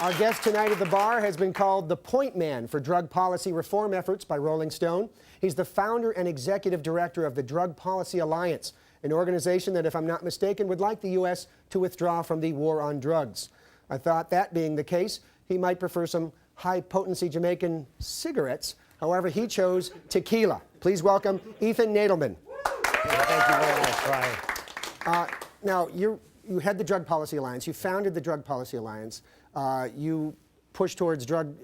Our guest tonight at the bar has been called the point man for drug policy reform efforts by Rolling Stone. He's the founder and executive director of the Drug Policy Alliance, an organization that, if I'm not mistaken, would like the U.S. to withdraw from the war on drugs. I thought, that being the case, he might prefer some high-potency Jamaican cigarettes. However, he chose tequila. Please welcome Ethan Nadelmann. Thank you very much, Brian. Now, you head the Drug Policy Alliance. You founded the Drug Policy Alliance. You push towards drug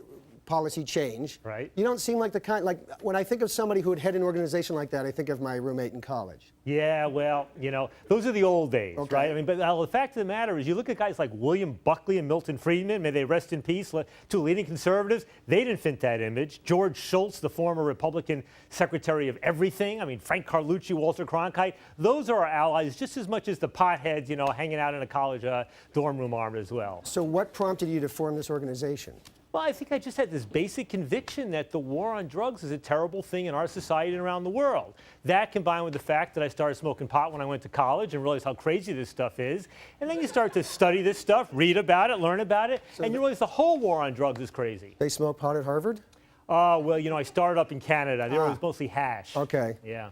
policy change. Right. You don't seem like the kind, like, when I think of somebody who would head an organization like that, I think of my roommate in college. Yeah, well, you know, those are the old days, Okay. right? I mean, but the fact of the matter is, you look at guys like William Buckley and Milton Friedman, may they rest in peace, two leading conservatives, they didn't fit that image. George Shultz, the former Republican Secretary of Everything, I mean, Frank Carlucci, Walter Cronkite, those are our allies just as much as the potheads, you know, hanging out in a college dorm room arm as well. So what prompted you to form this organization? Well, I think I just had this basic conviction that the war on drugs is a terrible thing in our society and around the world. That, combined with the fact that I started smoking pot when I went to college and realized how crazy this stuff is. And then you start to study this stuff, read about it, learn about it, and you realize the whole war on drugs is crazy. They smoke pot at Harvard? Well, you know, I started up in Canada. There was mostly hash. Okay. Yeah.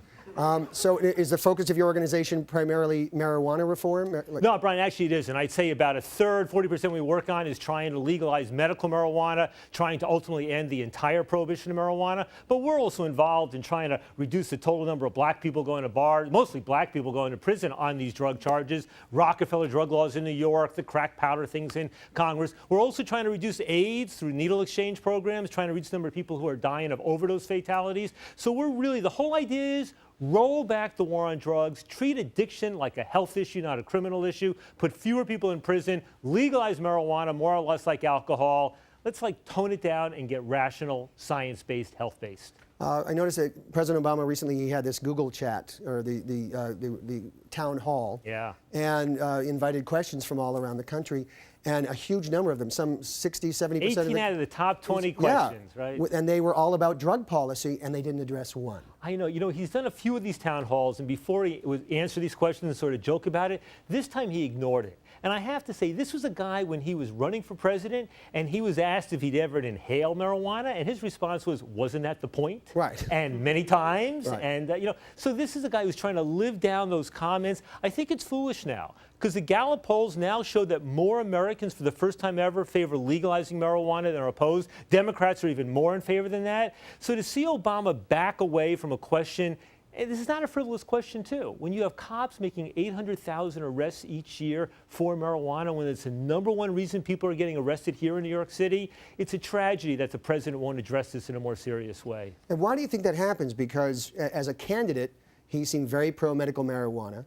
So is the focus of your organization primarily marijuana reform? No, Brian, actually it isn't. I'd say about a third, 40% we work on is trying to legalize medical marijuana, trying to ultimately end the entire prohibition of marijuana. But we're also involved in trying to reduce the total number of black people going to bars, mostly black people going to prison on these drug charges, Rockefeller drug laws in New York, the crack powder things in Congress. We're also trying to reduce AIDS through needle exchange programs, trying to reduce the number of people who are dying of overdose fatalities. So we're really, the whole idea is roll back the war on drugs, treat addiction like a health issue, not a criminal issue, put fewer people in prison, legalize marijuana more or less like alcohol. Let's tone it down and get rational, science-based, health-based. I noticed that President Obama recently, he had this Google chat, or the town hall. Yeah. And invited questions from all around the country. And a huge number of them, some 60, 70% of them. 18 out of the top 20 questions, right? And they were all about drug policy, and they didn't address one. I know. You know, he's done a few of these town halls, and before he would answer these questions and sort of joke about it, this time he ignored it. And I have to say, this was a guy when he was running for president, and he was asked if he'd ever inhale marijuana, and his response was, wasn't that the point? Right. And many times. Right. And, you know, so this is a guy who's trying to live down those comments. I think it's foolish now, because the Gallup polls now show that more Americans, for the first time ever, favor legalizing marijuana than are opposed. Democrats are even more in favor than that. So to see Obama back away from a question, and this is not a frivolous question, too. When you have cops making 800,000 arrests each year for marijuana, when it's the #1 reason people are getting arrested here in New York City, it's a tragedy that the president won't address this in a more serious way. And why do you think that happens? Because as a candidate, he seemed very pro-medical marijuana.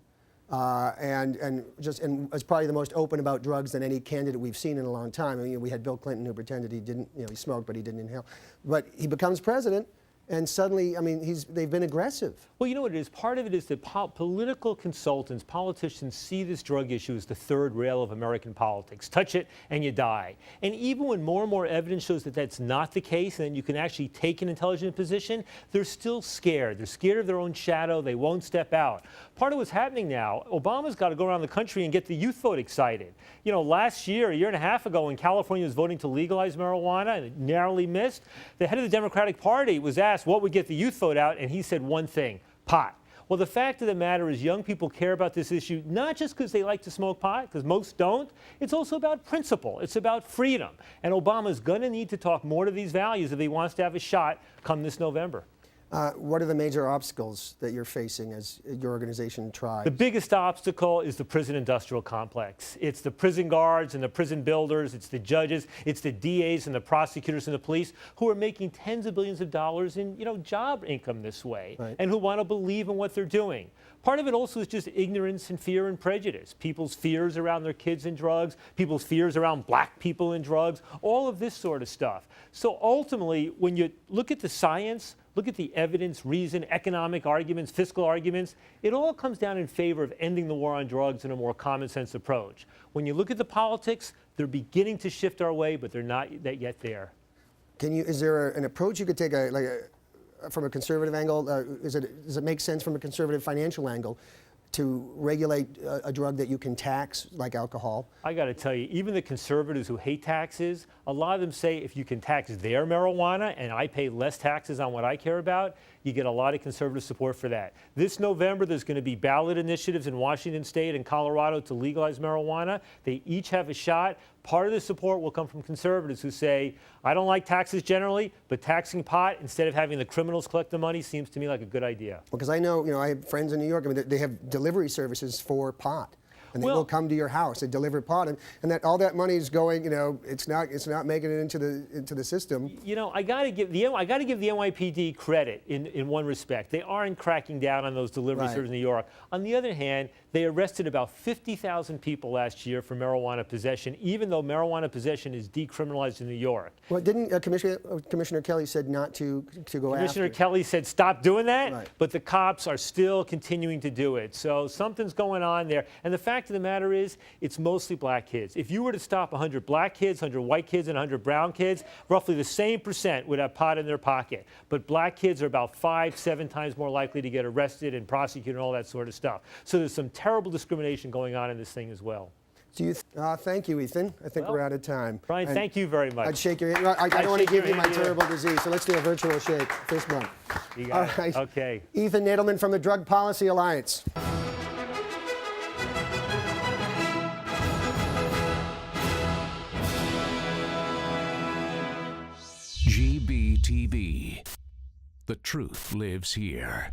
And was probably the most open about drugs than any candidate we've seen in a long time. I mean, we had Bill Clinton, who pretended he didn't, you know, he smoked, but he didn't inhale. But he becomes president, and suddenly, I mean, they've been aggressive. Well, you know what it is? Part of it is that political consultants, politicians see this drug issue as the third rail of American politics. Touch it and you die. And even when more and more evidence shows that that's not the case, and then you can actually take an intelligent position, they're still scared. They're scared of their own shadow. They won't step out. Part of what's happening now, Obama's got to go around the country and get the youth vote excited. You know, last year, a year and a half ago, when California was voting to legalize marijuana and it narrowly missed, the head of the Democratic Party was asked what would get the youth vote out, and he said one thing: pot. Well, the fact of the matter is young people care about this issue, not just because they like to smoke pot, because most don't. It's also about principle. It's about freedom. And Obama's going to need to talk more to these values if he wants to have a shot come this November. What are the major obstacles that you're facing as your organization tries? The biggest obstacle is the prison industrial complex. It's the prison guards and the prison builders, it's the judges, it's the DAs and the prosecutors and the police who are making tens of billions of dollars in, you know, job income this way, right, and who want to believe in what they're doing. Part of it also is just ignorance and fear and prejudice. People's fears around their kids and drugs, people's fears around black people and drugs, all of this sort of stuff. So ultimately, when you look at the science, look at the evidence, reason, economic arguments, fiscal arguments, it all comes down in favor of ending the war on drugs in a more common sense approach. When you look at the politics, they're beginning to shift our way, but they're not yet there. Is there an approach you could take from a conservative angle? Does it make sense from a conservative financial angle to regulate a drug that you can tax, like alcohol. I got to tell you, even the conservatives who hate taxes, a lot of them say if you can tax their marijuana and I pay less taxes on what I care about, you get a lot of conservative support for that. This November, there's going to be ballot initiatives in Washington State and Colorado to legalize marijuana. They each have a shot. Part of the support will come from conservatives who say, I don't like taxes generally, but taxing pot instead of having the criminals collect the money seems to me like a good idea. Because I know, I have friends in New York, I mean, they have delivery services for pot. And they will come to your house and deliver pot, and that all that money is going. It's not making it into the system. I got to give the NYPD credit in one respect. They aren't cracking down on those delivery services in New York. On the other hand, they arrested about 50,000 people last year for marijuana possession, even though marijuana possession is decriminalized in New York. Well, didn't Commissioner Kelly said not to go after? Commissioner Kelly said stop doing that, but the cops are still continuing to do it. So something's going on there. And the fact of the matter is, it's mostly black kids. If you were to stop 100 black kids, 100 white kids, and 100 brown kids, roughly the same percent would have pot in their pocket. But black kids are about 5-7 times more likely to get arrested and prosecuted and all that sort of stuff. So there's some terrible discrimination going on in this thing as well. So thank you, Ethan. I think we're out of time. Brian, thank you very much. I'd shake your hand. I don't want to give you my terrible disease, so let's do a virtual shake. Fist bump. You got it. Okay. Ethan Nadelmann from the Drug Policy Alliance. GBTV. The truth lives here.